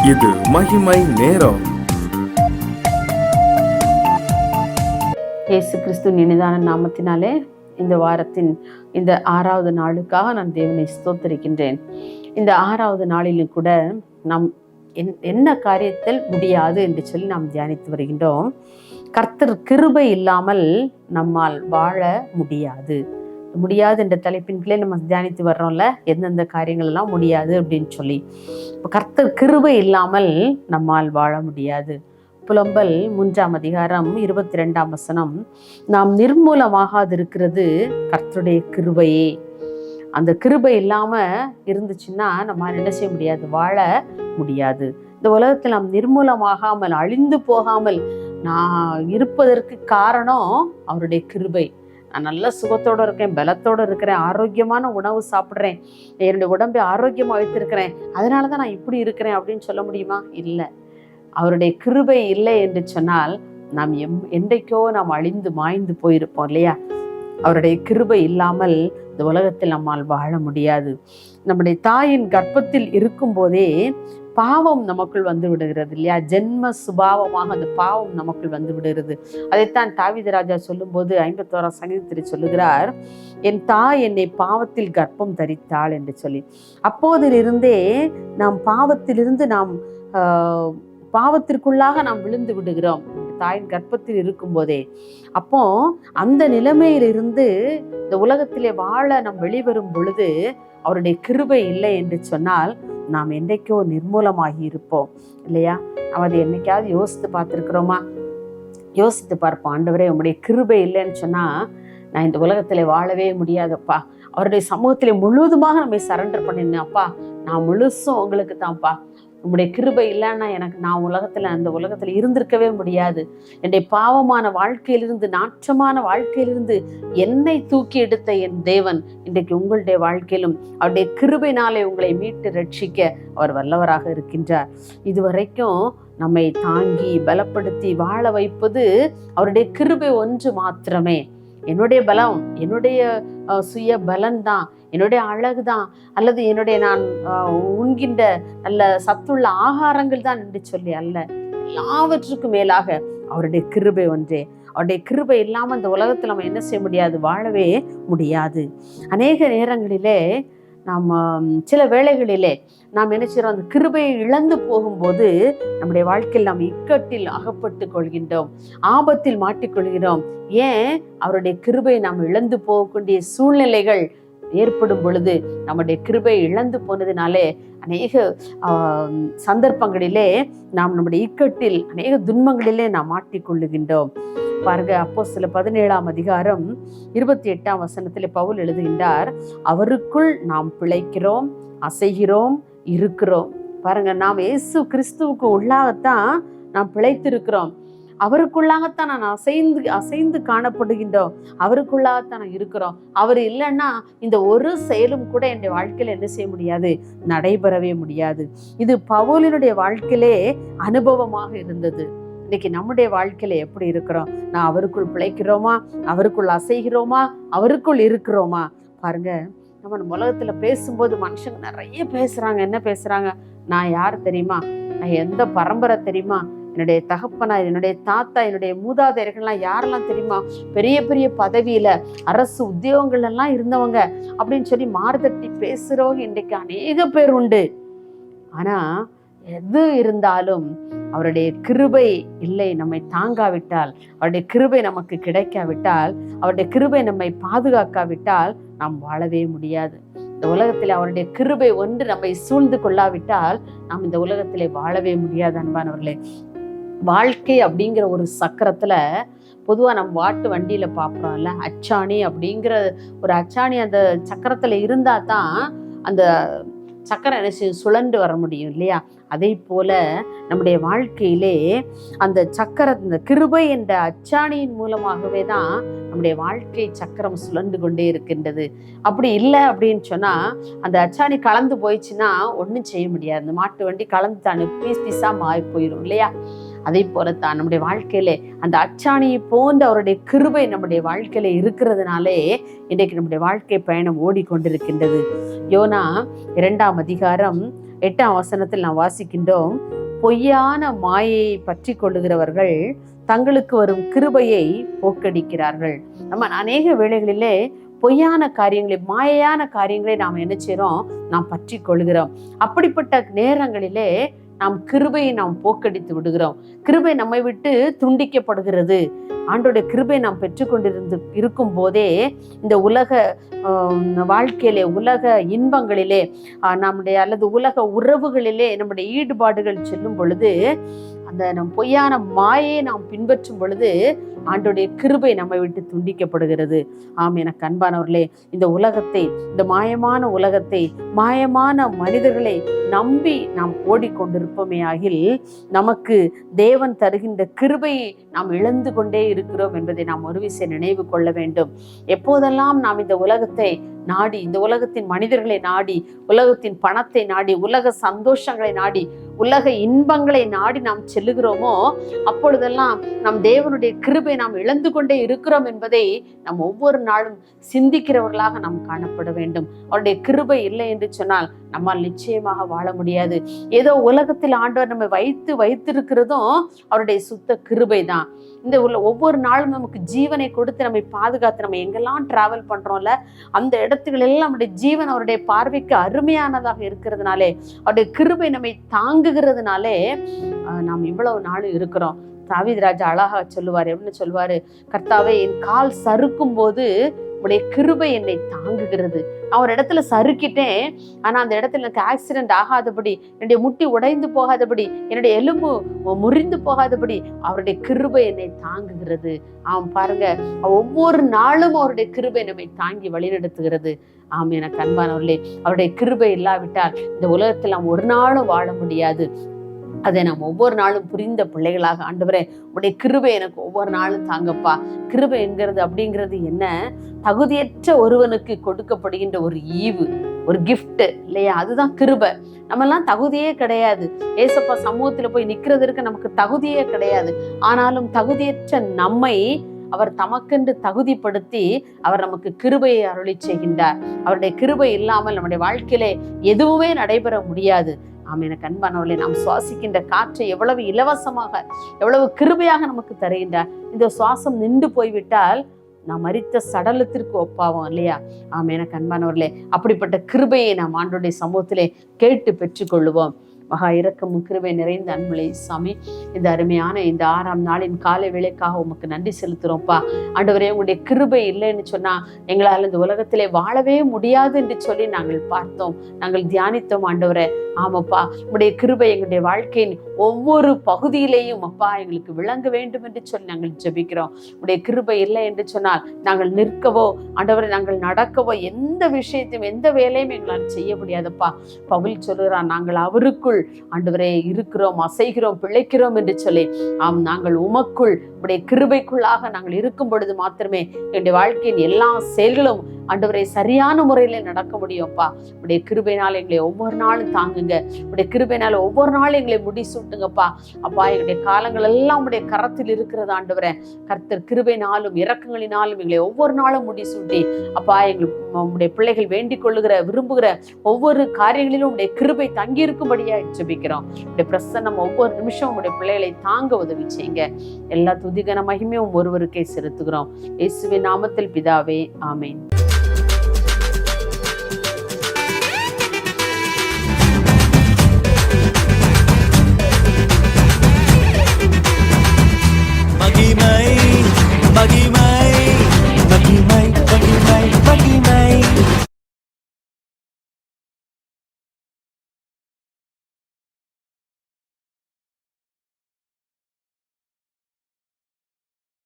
இது மகிமை நேரம். இயேசு கிறிஸ்து இனிதான நாமத்தினாலே இந்த வாரத்தின் இந்த 6வது நாளுக்காக நான் தேவனை ஸ்தோத்திரிக்கின்றேன். இந்த 6வது நாளிலும் கூட நாம் என்ன காரியத்தில் முடியாது என்று சொல்லி நாம் தியானித்து வருகின்றோம். கர்த்தர் கிருபை இல்லாமல் நம்மால் வாழ முடியாது என்ற தலைப்பின் கீழே நம்ம தியானித்து வர்றோம்ல, எந்தெந்த காரியங்கள் எல்லாம் முடியாது அப்படின்னு சொல்லி. இப்போ கர்த்தர் கிருபை இல்லாமல் நம்மால் வாழ முடியாது. புலம்பல் 3ஆம் அதிகாரம் 22ஆம் வசனம், நாம் நிர்மூலமாகாதிருக்கிறது கர்த்தருடைய கிருபையே. அந்த கிருபை இல்லாம இருந்துச்சுன்னா நம்ம என்ன செய்ய முடியாது, வாழ முடியாது. இந்த உலகத்தில் நாம் நிர்மூலமாகாமல் அழிந்து போகாமல் நான் இருப்பதற்கு காரணம் அவருடைய கிருபை. நான் நல்ல சுகத்தோடு இருக்கேன், பலத்தோடு இருக்கிறேன், ஆரோக்கியமான உணவு சாப்பிட்றேன், என்னுடைய உடம்பை ஆரோக்கியமாக வைத்திருக்கிறேன், அதனால தான் நான் இப்படி இருக்கிறேன் அப்படின்னு சொல்ல முடியுமா? இல்லை. அவருடைய கிருபை இல்லை என்று சொன்னால் நாம் என்றைக்கோ நாம் அழிந்து மாய்ந்து போயிருப்போம் இல்லையா? அவருடைய கிருபை இல்லாமல் இந்த உலகத்தில் நம்மால் வாழ முடியாது. நம்முடைய தாயின் கர்ப்பத்தில் இருக்கும் போதே பாவம் நமக்குள் வந்து விடுகிறது இல்லையா? ஜென்ம சுபாவமாக அந்த பாவம் நமக்குள் வந்து விடுகிறது. அதைத்தான் தாவீது ராஜா சொல்லும்போது 51ஆம் சங்கீதத்தில் சொல்லுகிறார், என் தாய் என்னை பாவத்தில் கர்ப்பம் தரித்தாள் என்று சொல்லி. அப்போதிலிருந்தே நாம் பாவத்திலிருந்து நாம் பாவத்திற்குள்ளாக நாம் விழுந்து விடுகிறோம் தாயின் கர்ப்பத்தில் இருக்கும் போதே. அப்போ அந்த நிலைமையிலிருந்து இந்த உலகத்திலே வாழ நாம் வெளிவரும் பொழுது அவருடைய கிருபை இல்லை என்று சொன்னால் நாம் என்றைக்கோ நிர்மூலமாகி இருப்போம் இல்லையா? நாம் அதை என்னைக்காவது யோசித்து பார்த்துருக்குறோமா? யோசித்து பார்ப்போம். ஆண்டவரே, உங்களுடைய கிருபை இல்லைன்னு சொன்னா நான் இந்த உலகத்துல வாழவே முடியாதப்பா. அவருடைய சமூகத்திலே முழுவதுமாக நம்ம சரண்டர் பண்ணினேன். அப்பா, நான் முழுசும் உங்களுக்கு தான்ப்பா. உங்களுடைய கிருபை இல்லைன்னா நான் அந்த உலகத்துல இருந்திருக்கவே முடியாது. என்னுடைய பாவமான வாழ்க்கையிலிருந்து, நாற்றமான வாழ்க்கையிலிருந்து என்னை தூக்கி எடுத்த என் தேவன் இன்றைக்கு உங்களுடைய வாழ்க்கையிலும் அவருடைய கிருபையினாலே உங்களை மீட்டு ரட்சிக்க அவர் வல்லவராக இருக்கின்றார். இதுவரைக்கும் நம்மை தாங்கி பலப்படுத்தி வாழ வைப்பது அவருடைய கிருபை ஒன்று மாத்திரமே. என்னுடைய பலம், என்னுடைய சுய பலன்தான், என்னுடைய அழகுதான், அல்லது நான் உண்கின்ற நல்ல சத்துள்ள ஆகாரங்கள் தான் என்று சொல்லி அல்ல. எல்லாவற்றுக்கும் மேலாக அவருடைய கிருபை ஒன்றே. அவருடைய கிருபை இல்லாமல் இந்த உலகத்தில் நம்ம என்ன செய்ய முடியாது, வாழவே முடியாது. அநேக நேரங்களிலே நாம் சில வேளைகளிலே நாம் என்ன செய்யறோம், அந்த கிருபையை இழந்து போகும்போது நம்முடைய வாழ்க்கையில் நாம் இக்கட்டில் அகப்பட்டு கொள்கின்றோம், ஆபத்தில் மாட்டிக்கொள்கிறோம். ஏன்? அவருடைய கிருபை நாம் இழந்து போகக்கூடிய சூழ்நிலைகள் ஏற்படும் பொழுது நம்முடைய கிருபை இழந்து போனதுனாலே அநேக சந்தர்ப்பங்களிலே நாம் நம்முடைய இக்கட்டில் அநேக துன்பங்களிலே நாம் மாட்டிக்கொள்ளுகின்றோம். பாருங்க, அப்போஸ்தலர் 17ஆம் அதிகாரம் 28ஆம் வசனத்திலே பவுல் எழுதுகின்றார், அவருக்குள் நாம் பிழைக்கிறோம், அசைகிறோம், இருக்கிறோம். பாருங்க, நாம் இயேசு கிறிஸ்துவுக்கு உள்ளாகத்தான் நாம் பிழைத்திருக்கிறோம். அவருக்குள்ளாகத்தான் நான் அசைந்து காணப்படுகின்றோம். அவருக்குள்ளாகத்தான் நான் இருக்கிறோம். அவர் இல்லைன்னா இந்த ஒரு செயலும் கூட என்னுடைய வாழ்க்கையில என்ன செய்ய முடியாது, நடைபெறவே முடியாது. இது பவுலினுடைய வாழ்க்கையிலே அனுபவமாக இருந்தது. இன்னைக்கு நம்முடைய வாழ்க்கையில எப்படி இருக்கிறோம்? நான் அவருக்குள் பிழைக்கிறோமா, அவருக்குள் அசைகிறோமா, அவருக்குள் இருக்கிறோமா? பாருங்க, நம்ம உலகத்துல பேசும்போது மனுஷங்க நிறைய பேசுறாங்க. என்ன பேசுறாங்க? நான் யார் தெரியுமா, நான் எந்த பரம்பரை தெரியுமா, என்னுடைய தகப்பனார், என்னுடைய தாத்தா, என்னுடைய மூதாதையர்கள்லாம் யாரெல்லாம் தெரியுமா, பெரிய பெரிய பதவியில அரசு உத்தியோகங்கள் எல்லாம் இருந்தவங்க அப்படின்னு சொல்லி மாறுதட்டி பேசுறவங்க இன்றைக்கு அநேக பேர் உண்டு. ஆனா எது இருந்தாலும் அவருடைய கிருபை இல்லை, நம்மை தாங்காவிட்டால், அவருடைய கிருபை நமக்கு கிடைக்காவிட்டால், அவருடைய கிருபை நம்மை பாதுகாக்காவிட்டால் நாம் வாழவே முடியாது. இந்த உலகத்தில் அவருடைய கிருபை ஒன்று நம்மை சூழ்ந்து கொள்ளாவிட்டால் நாம் இந்த உலகத்திலே வாழவே முடியாது. அன்பானவர்களே, வாழ்க்கை அப்படிங்கிற ஒரு சக்கரத்துல பொதுவாக நம்ம வாட்டு வண்டியில பார்க்குறோம்ல, அச்சாணி அப்படிங்கிற ஒரு அச்சாணி அந்த சக்கரத்துல இருந்தா தான் அந்த சக்கரம் என்ன சுழண்டு வர முடியும் இல்லையா? அதே போல நம்முடைய வாழ்க்கையிலே அந்த இந்த கிருபை என்ற அச்சாணியின் மூலமாகவே தான் நம்முடைய வாழ்க்கை சக்கரம் சுழண்டு கொண்டே இருக்கின்றது. அப்படி இல்லை அப்படின்னு சொன்னா, அந்த அச்சாணி கலந்து போயிடுச்சுன்னா ஒன்றும் செய்ய முடியாது. அந்த மாட்டு வண்டி கலந்து தானே பீஸ் பீஸா மாறி போயிடும் இல்லையா? அதே போலத்தான் நம்முடைய வாழ்க்கையிலே அந்த அச்சாணியை போன்ற அவருடைய கிருபை நம்முடைய வாழ்க்கையில இருக்கிறதுனாலே இன்றைக்கு நம்முடைய வாழ்க்கை பயணம் ஓடிக்கொண்டிருக்கின்றது. யோனா 2ஆம் அதிகாரம் 8ஆம் வசனத்தில் நாம் வாசிக்கின்றோம், பொய்யான மாயையை பற்றி கொள்ளுகிறவர்கள் தங்களுக்கு வரும் கிருபையை போக்கடிக்கிறார்கள். நம்ம அநேக வேளைகளிலே பொய்யான காரியங்களை, மாயையான காரியங்களை நாம் என்ன செய்றோம், நாம் பற்றி கொள்கிறோம். அப்படிப்பட்ட நேரங்களிலே நாம் கிருபையை நாம் போக்கடித்து விடுகிறோம். கிருபை நம்மை விட்டு துண்டிக்கப்படுகிறது. ஆண்டோடைய கிருபை நாம் பெற்றுக்கொண்டிருந்து இருக்கும் போதே இந்த உலக வாழ்க்கையிலே, உலக இன்பங்களிலே, நம்முடைய அல்லது உலக உறவுகளிலே நம்முடைய ஈடுபாடுகள் செல்லும் பொழுது, அந்த நம் பொய்யான மாயை நாம் பின்பற்றும் பொழுது ஆண்டோடைய கிருபை நம்மை விட்டு துண்டிக்கப்படுகிறது. ஆம், எனக்கு அன்பானவர்களே, இந்த உலகத்தை, இந்த மாயமான உலகத்தை, மாயமான மனிதர்களை நம்பி நாம் ஓடிக்கொண்டிருப்போமே ஆகில் நமக்கு தேவன் தருகின்ற கிருபையை நாம் இழந்து கொண்டே இருக்கிறோம் என்பதை நாம் ஒரு விஷயம் நினைவு கொள்ள வேண்டும். எப்போதெல்லாம் நாம் இந்த உலகத்தை நாடி, இந்த உலகத்தின் மனிதர்களை நாடி, உலகத்தின் பணத்தை நாடி, உலக சந்தோஷங்களை நாடி, உலக இன்பங்களை நாடி நாம் செல்லுகிறோமோ, அப்பொழுதெல்லாம் நம் தேவனுடைய கிருபை நாம் இழந்து கொண்டே இருக்கிறோம் என்பதை நாம் ஒவ்வொரு நாளும் சிந்திக்கிறவர்களாக நாம் காணப்பட வேண்டும். அவருடைய கிருபை இல்லை என்று சொன்னால் நம்மால் நிச்சயமாக வாழ முடியாது. ஏதோ உலகத்தில் ஆண்டவர் நம்ம வைத்திருக்கிறதும் அவருடைய சுத்த கிருபை தான். இந்த ஒவ்வொரு நாளும் நமக்கு ஜீவனை கொடுத்து நம்மை பாதுகாத்து நம்ம எங்கெல்லாம் டிராவல் பண்றோம்ல, அந்த இடத்துகள் எல்லாம் நம்முடைய ஜீவன் அவருடைய பார்வைக்கு அருமையானதாக இருக்கிறதுனாலே, அவருடைய கிருபை நம்மை தாங்குகிறதுனாலே நாம் இவ்வளவு நாளும் இருக்கிறோம். தாவீது ராஜா அழகா சொல்லுவாரு, எப்படின்னு சொல்லுவாரு, கர்த்தாவே, என் கால் சறுக்கும் போது உடைய கிருபை என்னை தாங்குகிறது. நான் ஒரு இடத்துல சறுக்கிட்டேன், ஆனா அந்த இடத்துல எனக்கு ஆக்சிடென்ட் ஆகாதபடி, என்னுடைய முட்டி உடைந்து போகாதபடி, என்னுடைய எலும்பு முறிந்து போகாதபடி அவருடைய கிருபை என்னை தாங்குகிறது. பாருங்க, ஒவ்வொரு நாளும் அவருடைய கிருபை நம்மை தாங்கி வழிநடத்துகிறது. எனக்கு அன்பானவர்களே, அவருடைய கிருபை இல்லாவிட்டால் இந்த உலகத்தில் நாம் ஒரு நாளும் வாழ முடியாது. அதை நாம் ஒவ்வொரு நாளும் புரிந்த பிள்ளைகளாக, ஆண்டவரே உடைய கிருபை எனக்கு ஒவ்வொரு நாளும் தாங்கப்பா. கிருபை என்கிறது அப்படிங்கிறது என்ன? தகுதியற்ற ஒருவனுக்கு கொடுக்கப்படுகின்ற ஒரு ஈவு, ஒரு கிஃப்ட் இல்லையா? அதுதான் கிருபை. நம்மெல்லாம் தகுதியே கிடையாது. ஏசப்பா சமூகத்துல போய் நிக்கிறதுக்கு நமக்கு தகுதியே கிடையாது. ஆனாலும் தகுதியற்ற நம்மை அவர் தமக்கென்று தகுதிப்படுத்தி அவர் நமக்கு கிருபையை அருளி செய்கின்றார். அவருடைய கிருபை இல்லாமல் நம்முடைய வாழ்க்கையிலே எதுவுமே நடைபெற முடியாது. எனக்கு அன்பானவர்களே, நாம் சுவாசிக்கின்ற காற்றை எவ்வளவு இலவசமாக, எவ்வளவு கிருபையாக நமக்கு தருகின்றார். இந்த சுவாசம் நின்று போய்விட்டால் நாம் மரித்த சடலத்திற்கு ஒப்பாவோம் இல்லையா? எனக்கு அன்பானவர்களே, அப்படிப்பட்ட கிருபையை நாம் ஆண்டவருடைய சமூகத்திலே கேட்டு பெற்றுக்கொள்ளுவோம். மகா இரக்கமும் கிருபை நிறைந்த அன்புலே சாமி, இந்த அருமையான இந்த 6ஆம் நாளின் காலை வேளைக்காக உமக்கு நன்றி செலுத்துறோம்ப்பா. ஆண்டவரே, உங்களுடைய கிருபை இல்லைன்னு சொன்னா எங்களால் இந்த உலகத்திலே வாழவே முடியாது என்று சொல்லி நாங்கள் பார்த்தோம், நாங்கள் தியானித்தோம். ஆண்டவரே, ஆமாப்பா, உங்களுடைய கிருபை எங்களுடைய வாழ்க்கையின் ஒவ்வொரு பகுதியிலேயும் அப்பா எங்களுக்கு விளங்க வேண்டும் என்று சொல்லி நாங்கள் ஜெபிக்கிறோம். உங்களுடைய கிருபை இல்லை என்று சொன்னால் நாங்கள் நிற்கவோ, ஆண்டவரை நாங்கள் நடக்கவோ, எந்த விஷயத்தையும் எந்த வேலையும் எங்களால் செய்ய முடியாதப்பா. பவுல் சொல்லுறான், நாங்கள் அவருக்குள் ஆண்டவரே இருக்கிறோம், அசைகிறோம், பிழைக்கிறோம் என்று சொல்லி. நாங்கள் உமக்குள், உடைய கிருபைக்குள்ளாக நாங்கள் இருக்கும் பொழுது மாத்திரமே என்னுடைய வாழ்க்கையின் எல்லா செயல்களும் ஆண்டவரை சரியான முறையில நடக்க முடியும்ப்பா. உடைய கிருபையினால் எங்களை ஒவ்வொரு நாளும் தாங்குங்க. உடைய கிருபையினால ஒவ்வொரு நாளும் எங்களை முடிசூட்டுங்கப்பா. அப்பா, எங்களுடைய காலங்கள் எல்லாம் உடைய கரத்தில் இருக்கிறது ஆண்டவரே. கர்த்தர் கிருபையினாலும் இரக்கங்களினாலும் எங்களை ஒவ்வொரு நாளும் முடிசூட்டி அப்பா, உடைய பிள்ளைகள் வேண்டிக் கொள்ளுகிற, விரும்புகிற ஒவ்வொரு காரியங்களிலும் உடைய கிருபை தங்கி இருக்கும்படியா ஜெபிக்கிறோம். உடைய பிரசன்னம் ஒவ்வொரு நிமிஷம் உடைய பிள்ளைகளை தாங்க உதவி செய்யுங்க. எல்லா துதிகன மகிமையும் ஒருவருக்கே செலுத்துகிறோம். இயேசுவின் நாமத்தில் பிதாவே, ஆமென்.